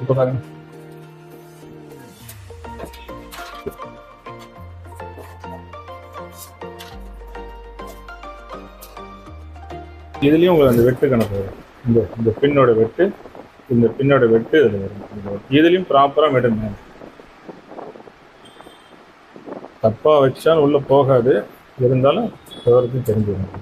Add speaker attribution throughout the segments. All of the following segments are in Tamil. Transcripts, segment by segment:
Speaker 1: இப்போ பாருங்க. இதுலயும் உங்களுக்கு அந்த வெட்டு கணக்கு வரும். இந்த பின்னோட வெட்டு, இந்த பின்னோட வெட்டு இதுல வரும். இதுலயும் ப்ராப்பரா மெயின்டைன். தப்பா வச்சாலும் உள்ள போகாது, இருந்தாலும் எவருக்கும் தெரிஞ்சிடும்.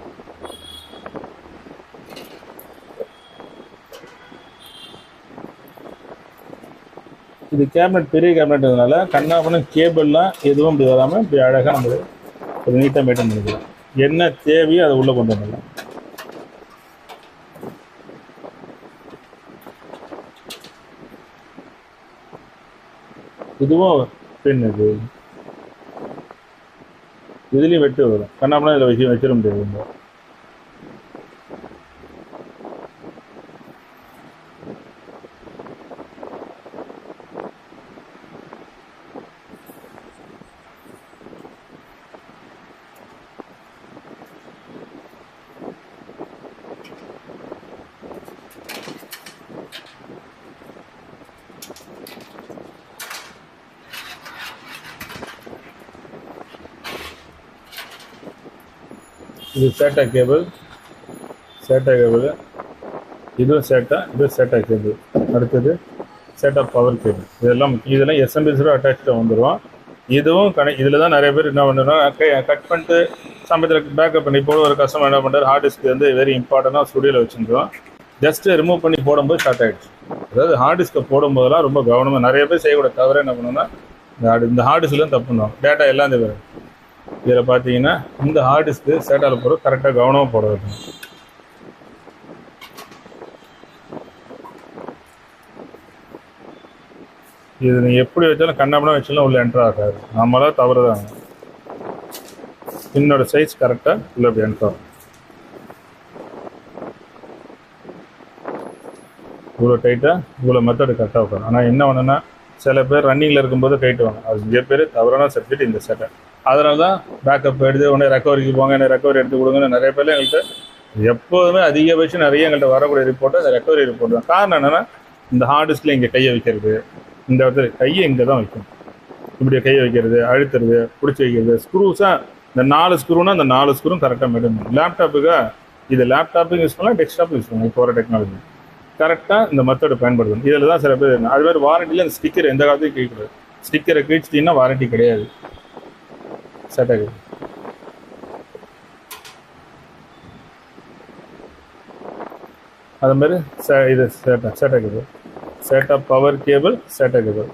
Speaker 1: இது கேபினட் பெரிய கேபினட்னால கண்ணாபுரம் கேபிள்லாம் எதுவும் இப்படி வராமல் இப்படி அழகாக நம்ம ஒரு நீட்டாக மெயின்டைன் பண்ணிக்கலாம். என்ன தேவையோ அதை உள்ளே கொண்டு வந்துடலாம். இதுவும் பெண் இது, இதுலேயும் வெட்டு வரும். கண்ணாபுரம் இதில் வச்சிட முடியாது. இது சேட்டா கேபிள், இதுவும் சேட்டா, இது சேட்டா கேபிள். அடுத்தது சேட்டா பவர் கேபிள். இதெல்லாம் எஸ்எம்பிஸோட அட்டாச்சாக வந்துடும். இதுவும் இதில் தான் நிறைய பேர் என்ன பண்ணுறோம், கட் பண்ணிட்டு சமயத்தில் பேக்கப் பண்ணி போட. ஒரு கஸ்டமர் என்ன பண்ணுறாரு, ஹார்ட் டிஸ்க் வந்து வெரி இம்பார்ட்டண்டாக ஸ்டுடியோவில் வச்சுருக்கோம். ஜஸ்ட்டு ரிமூவ் பண்ணி போடும்போது ஷார்ட் ஆகிடுச்சு. அதாவது ஹார்ட் டிஸ்க்கை போடும்போதெல்லாம் ரொம்ப கவனமாக, நிறைய பேர் செய்யக்கூட தவிர என்ன பண்ணணும்னா, இந்த ஹார்ட் டிஸ்க்லாம் தப்பு பண்ணுவோம். டேட்டா எல்லாம் இந்த இதில் பார்த்தீங்கன்னா இந்த ஹார்ட் டிஸ்க்கு சேட்டாவில் போட கரெக்டாக கவனமாக போட வைக்கணும். இது நீங்கள் எப்படி வச்சாலும் கண்ணாமனா வச்சாலும் உள்ள என்ட்ரு ஆகாது. நம்மளா தவறு தான். பின்னோட சைஸ் கரெக்டாக உள்ள அப்படி என்ட்ரு ஆகும். இவ்வளோ டைட்டாக இவ்வளோ மெத்தடு கரெக்டாக உட்காரும். ஆனால் என்ன ஒன்றுன்னா, சில பேர் ரன்னிங்கில் இருக்கும்போது கைட்டுவாங்க. அது மிகப்பெரிய தவறான சப்ஜெக்ட் இந்த செட்டை. அதனால தான் பேக்கப் எடுத்து உடனே ரெக்கவரிக்கு போங்க, என்ன ரெக்கவரி எடுத்து கொடுங்கன்னு நிறைய பேர் எங்கள்கிட்ட எப்போதுமே அதிகபட்சம் நிறைய எங்கள்கிட்ட வரக்கூடிய ரிப்போர்ட்டு அந்த ரெக்கவரி ரிப்போர்ட் தான். காரணம் என்னென்னா, இந்த ஹார்ட் டிஸ்கில் இங்கே கையை வைக்கிறது, இந்த இடத்துல கையை இங்கே தான் வைக்கணும். இப்படி கையை வைக்கிறது, அழுத்துறது, பிடிச்சி வைக்கிறது, ஸ்க்ரூஸாக இந்த 4 ஸ்க்ரூனா அந்த 4 ஸ்க்ரூவும் கரெக்டாக மெயின்டைன் பண்ணணும். லேப்டாப்புக்கு இது லேப்டாப்புக்கு யூஸ் பண்ணலாம், டெஸ்க்டாப்புக்கு யூஸ் பண்ணலாம். இப்போ வர டெக்னாலஜி கரெக்டாக இந்த மெத்தடு பயன்படுத்தணும். இதில் தான் சில பேர் அது மாதிரி வாரண்டியில் அந்த ஸ்டிக்கர் எந்த காலத்தையும் கிழிக்கூடாது. ஸ்டிக்கரை கிழிச்சிட்டிங்கன்னா வாரண்டி கிடையாது. சேட்டாக அது மாதிரி இது சேட்டா பவர் கேபிள், சேட்டா கேபிள்.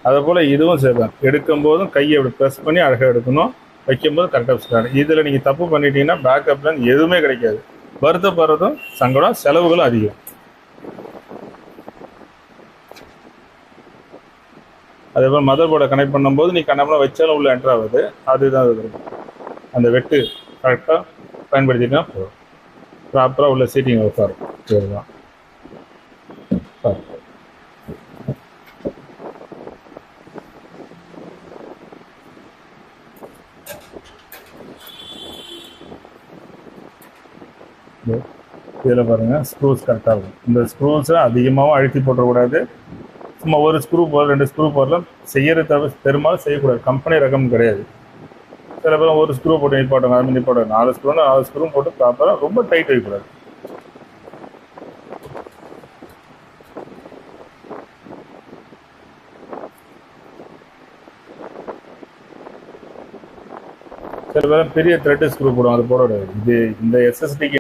Speaker 1: அதே போல் இதுவும் சேர்தான். எடுக்கும்போதும் கையை அப்படி ப்ரெஸ் பண்ணி அழகாக எடுக்கணும், வைக்கும்போது கரெக்டாக ஸ்டார்ட். இதில் நீங்கள் தப்பு பண்ணிட்டீங்கன்னா பேக்கப்லாம் எதுவுமே கிடைக்காது. வருத்தப்படுறதும் சங்கடம், செலவுகளும் அதிகம். அதே போல் மதர் போர்டை கனெக்ட் பண்ணும்போது நீ கண்ணாமலாம் வச்சாலும் உள்ள என்ட்ரு ஆகுது. அதுதான் அது. அந்த வெட்டு கரெக்டாக பயன்படுத்திட்டா போதும். ப்ராப்பராக உள்ள சீட்டிங் உட்காரும். இதுதான் இதில் பாருங்கள், ஸ்க்ரூஸ் கரெக்டாக இருக்கும். இந்த ஸ்க்ரூஸை அதிகமாகவும் அழுத்தி போட்டக்கூடாது. சும்மா ஒரு ஸ்க்ரூ போடல, 2 ஸ்க்ரூ போடலாம். செய்யறது தவிர பெரும்பாலும் செய்யக்கூடாது. கம்பெனி ரகம் கிடையாது. சில பேர் ஒரு ஸ்க்ரூ போட்டு நிப்பாட்டுங்க, அது மாதிரி நிப்பாட்டுங்க. 4 ஸ்க்ரூனா 4 ஸ்க்ரூ போட்டு ப்ராப்பராக ரொம்ப டைட் வைக்கக்கூடாது. சில பேர் பெரிய த்ரெட்டு ஸ்க்ரூ போடுவோம், அது போடக்கூடாது. இது இந்த எஸ்எஸ்டிக்கு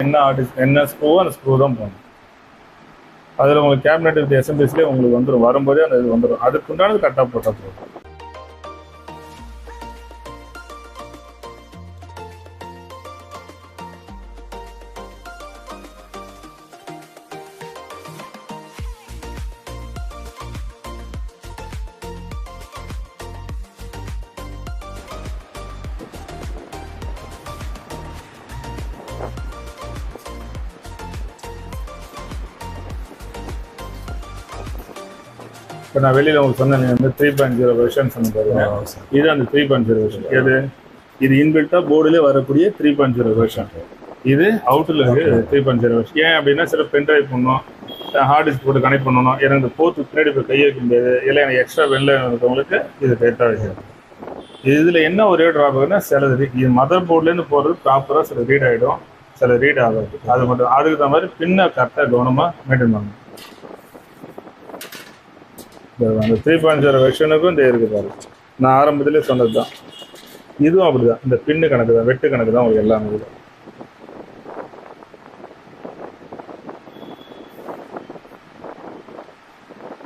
Speaker 1: என்ன ஸ்க்ரூவோ அந்த ஸ்க்ரூ தான் போடணும். அதில் உங்களுக்கு கேபினெட் வித் எஸ்எம்பிஎஸ்லேயே உங்களுக்கு வந்துடும். வரும்போதே அந்த இது வந்துடும். அதுக்குண்டானது கரெக்டாக போட்டால் போதும். இப்போ நான் வெளியில் உங்களுக்கு சொன்னேன், நீங்கள் வந்து 3.0 வெர்ஷன் சொன்ன பாருங்க. இது அந்த 3.0 வெர்ஷன். இது இன்பில்ட்டாக போர்டிலே வரக்கூடிய 3.0 வெர்ஷன். இது அவுட்டில் இருக்குது 3.0 வெர்ஷன். ஏன் அப்படின்னா சில பென்ட்ரைவ் பண்ணோம், ஹார்ட் டிஸ்க் போட்டு கனெக்ட் பண்ணணும், எனக்கு இந்த போர்த்து பின்னாடி போய் கை வைக்க முடியாது, இல்லை எனக்கு எக்ஸ்ட்ரா வெளில இருக்கவங்களுக்கு இது கரெக்டாக வைக்கணும். இதில் என்ன ஒரே ட்ராபேக்னா சிலது இது மதர் போர்ட்லேருந்து போகிறது ப்ராப்பராக சில ரீட் ஆகிடும், சில ரீட் ஆகாது. அது மட்டும் அதுக்கு தகுந்த மாதிரி பின்னை கரெக்டாக கவனமாக மெயின்டைன் பண்ணணும். அந்த 3.0 வெர்ஷனுக்கும் இந்த இருக்குது பாரு, நான் ஆரம்பத்திலே சொன்னது தான். இதுவும் அப்படி தான், இந்த பின்னு கணக்கு தான், வெட்டு கணக்கு தான் உங்களுக்கு எல்லாமே.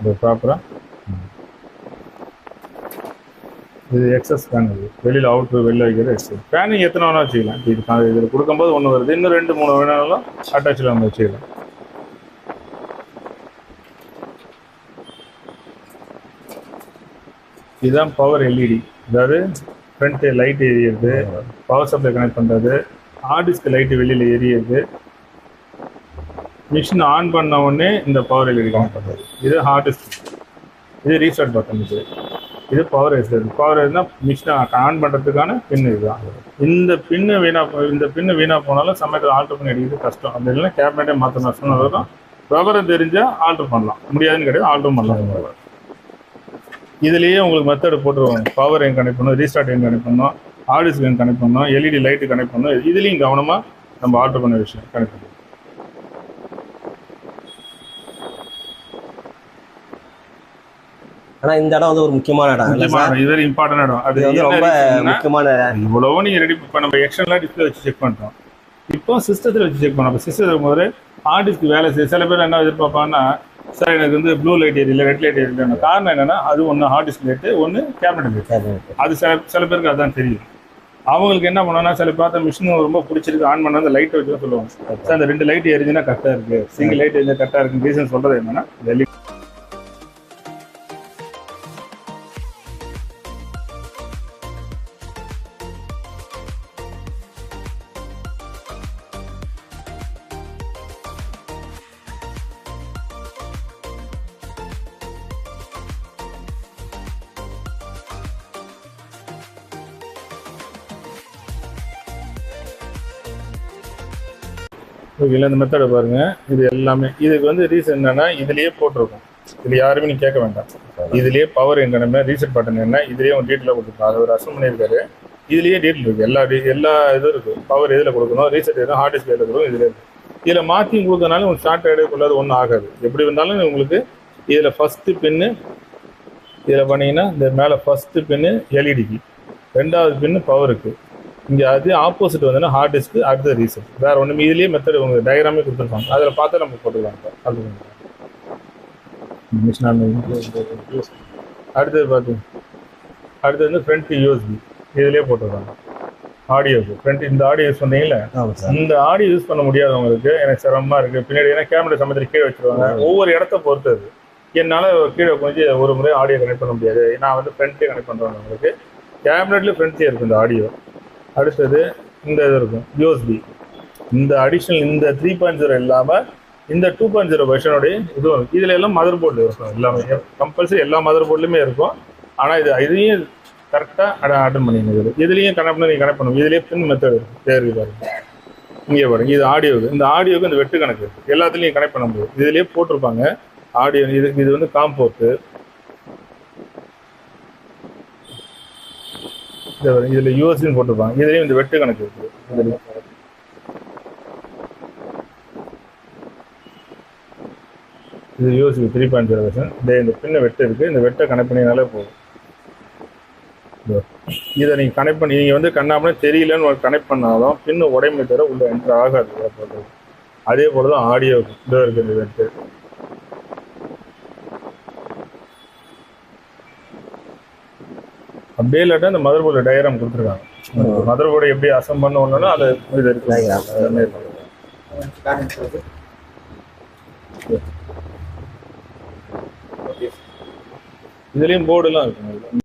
Speaker 1: இது ப்ராப்பராக இது எக்ஸஸ் ஃபேன், இது வெளியில் அவுட்ரு வெளியில் வைக்கிறது எக்ஸஸ் ஃபேனிங். எத்தனை வேணால் வச்சுக்கலாம். இது இதில் கொடுக்கும்போது ஒன்று வருது, இன்னும் 2-3 வேணாலும் அட்டாச்சில் நம்ம வச்சுக்கலாம். இதுதான் பவர் எல்இடி, அதாவது ஃப்ரண்ட்டு லைட் எரியுது, பவர் சப்ளை கனெக்ட் பண்ணுறது, ஹார்ட் டிஸ்க் லைட்டு வெளியில் எரியுது, மிஷின் ஆன் பண்ண உடனே இந்த பவர் எல்இடி கனெக்ட் பண்ணுறது. இது ஹார்ட் டிஸ்க், இது ரீஸ்டார்ட் பட்டன், இது பவர் எஸ்எல். பவர் எஸ்னா மிஷினை ஆன் பண்ணுறதுக்கான பின் இதுதான். இந்த பின்னு வீணாக போனாலும் சமயத்தில் ஆல்ட்ரு பண்ணி அடிக்கிறது கஷ்டம். அப்படி இல்லைன்னா கேபினட்டே மாற்றணும் சொன்னதும் விவரம் தெரிஞ்சால் ஆல்ட்ரு பண்ணலாம், முடியாதுன்னு கிடையாது, ஆல்ட்ரு பண்ணலாம். இதுலேயே உங்களுக்கு மெத்தடு போட்டுருவாங்க, பவர் எங்க கனெக்ட் பண்ணணும், ரீஸ்டார்ட் எங்க கனெக்ட் பண்ணணும், ஹார்ட் டிஸ்க் எங்க கனெக்ட் பண்ணணும், எல்இடி லைட்டு கனெக்ட் பண்ணணும். இதுலேயும் கவனமாக நம்ம ஆல்ட்ரு பண்ண விஷயம் கனெக்ட் பண்ணணும்.
Speaker 2: ஆனா இந்த இடம் வந்து ஒரு முக்கியமான இடம்,
Speaker 1: இது வெரி இம்பார்ட்டன்ட் இடம். அது
Speaker 2: ரொம்ப முக்கியமான
Speaker 1: இவ்வளவோ நீங்க ரெடி. இப்போ நம்ம எக்ஸ்டர்னல் டிஸ்பிளே வச்சு செக் பண்றோம், இப்போ சிஸ்டத்தில் வச்சு செக் பண்ணோம். சிஸ்டத்தில் இருக்கும்போது ஹார்ட் டிஸ்க் வேலை செய்ய சில பேர் என்ன எதிர்பார்ப்பாங்கன்னா, சார் எனக்கு வந்து ப்ளூ லைட் எரியல, ரெட் லைட் எரியல. காரணம் என்னன்னா, அது ஒன்று ஹார்ட் டிஸ்க் லைட்டு, ஒன்று கேபினட் லைட். அது சில பேருக்கு அதுதான் தெரியும். அவங்களுக்கு என்ன பண்ணோம்னா, சில பார்த்தா மிஷின் ரொம்ப பிடிச்சிருக்கு, ஆன் பண்ண அந்த லைட்டை வச்சு தான் சொல்லுவாங்க, சார் அந்த 2 லைட் எரிஞ்சுன்னா கரெக்டாக இருக்கு, சிங்கிள் லைட் எரிஞ்சா கரெக்டாக இருக்குன்னு ரீசன் சொல்றது என்னன்னா, ஓகேங்களா. இந்த மெத்தடை பாருங்க, இது எல்லாமே இதுக்கு வந்து ரீசன் என்னன்னா, இதுலயே போட்டிருக்கும். இது யாருமே நீ கேட்க வேண்டாம். இதுலயே பவர் எங்க ரீசெட் பட்டன் என்ன, இதுலயே ஒரு டீட்டெயிலாக கொடுத்துருக்கோம். அது ஒரு அசம் பண்ணியிருக்காரு, இதுலயே டீட்டெயில் இருக்கு, எல்லா இதுவும் இருக்கு. பவர் எதில் கொடுக்கணும், ரீசெட் எதுவும் ஹார்ட் டிஸ்க் எதில் கொடுக்கணும், இதுல இருக்கு. இதில் மாற்றி கொடுத்தனாலும் உங்களுக்கு ஷார்ட் ஆகிடக்கூடாது, ஒன்றும் ஆகாது. எப்படி இருந்தாலும் உங்களுக்கு இதில் ஃபஸ்ட்டு பின்னு இதில் பண்ணிங்கன்னா, இந்த மேலே ஃபஸ்ட்டு பின்னு எல்இடிக்கு, 2வது பின்னு பவருக்கு, இங்கே அது ஆப்போசிட் வந்தோன்னா ஹார்ட் டிஸ்க்கு, அடுத்த ரீசெட். வேறு ஒன்றும் இதுலேயே மெத்தட் உங்களுக்கு டயக்ராமே கொடுத்துருப்பாங்க, அதில் பார்த்தா நம்ம போட்டுக்கலாம். அது மிஷின் அடுத்தது பார்த்து அடுத்தது வந்து ஃப்ரண்ட் யூஎஸ்பி இதுலேயே போட்டுருக்காங்க. ஆடியோக்கு ஃப்ரண்ட் இந்த ஆடியோ யூஸ் பண்ணீங்களே, இந்த ஆடியோ யூஸ் பண்ண முடியாதவங்களுக்கு எனக்கு சிரமமாக இருக்குது. பின்னாடி ஏன்னா கேமரா சமயத்தில் கீழே வச்சுருவாங்க, ஒவ்வொரு இடத்த பொறுத்தது. என்னால் கீழே கொஞ்சம் ஒரு முறை ஆடியோ கனெக்ட் பண்ண முடியாது, நான் வந்து ஃப்ரண்ட்லேயே கனெக்ட் பண்ணுறேன். உங்களுக்கு கேபினெட்லேயே ஃப்ரண்ட்லேயே இருக்கும் இந்த ஆடியோ. அடுத்தது இந்த இது இருக்கும் யூஎஸ்பி. இந்த அடிஷ்னல் இந்த 3.0 இல்லாமல் இந்த 2.0 வெர்ஷனுடைய இதுவும் இதில் எல்லாம் மதர் போர்டு இருக்கும். எல்லாமே கம்பல்சரி எல்லா மதர் போர்ட்லையுமே இருக்கும். ஆனால் இதையும் கரெக்டாக அட்டன் பண்ணிங்க. இதுலேயும் கனெக்ட் பண்ணி கனெக்ட் பண்ணுவோம். இதுலேயே பின் மெத்தட் இருக்குது பாருங்க, இங்கே பாருங்க. இது ஆடியோவுக்கு, இந்த ஆடியோவுக்கு இந்த வெட்டு கணக்கு இருக்குது, எல்லாத்துலேயும் கனெக்ட் பண்ண முடியும். இதுலேயே போட்டிருப்பாங்க ஆடியோ. இது வந்து காம்போர்ட்டு. இதில் யூஎஸ்பின்னு போட்டிருப்பாங்க, இதுலேயும் இந்த வெட்டு கணக்கு இருக்குது. இது யூஎஸ்பி 3.0 வெர்ஷன். இந்த பின்ன வெட்டு இருக்குது, இந்த வெட்டை கனெக்ட் பண்ணினாலே போதும். இதை நீங்கள் கனெக்ட் பண்ணி நீங்கள் வந்து கண்ணாமலே தெரியலன்னு கனெக்ட் பண்ணாலும் பின்னு உடைமை தர உள்ள என்ட்ரு ஆகாது. அதே போல தான் ஆடியோ இதோ இருக்குது. இந்த வெட்டு அப்படியே இல்லாட்டா இந்த மதர் போர்டு டயக்ராம் கொடுத்துருக்காங்க. மதர் போர்டை எப்படி அசம் பண்ண ஒன்றுனா அது இது இருக்கு. இதுலேயும் போர்டுலாம் இருக்குங்க.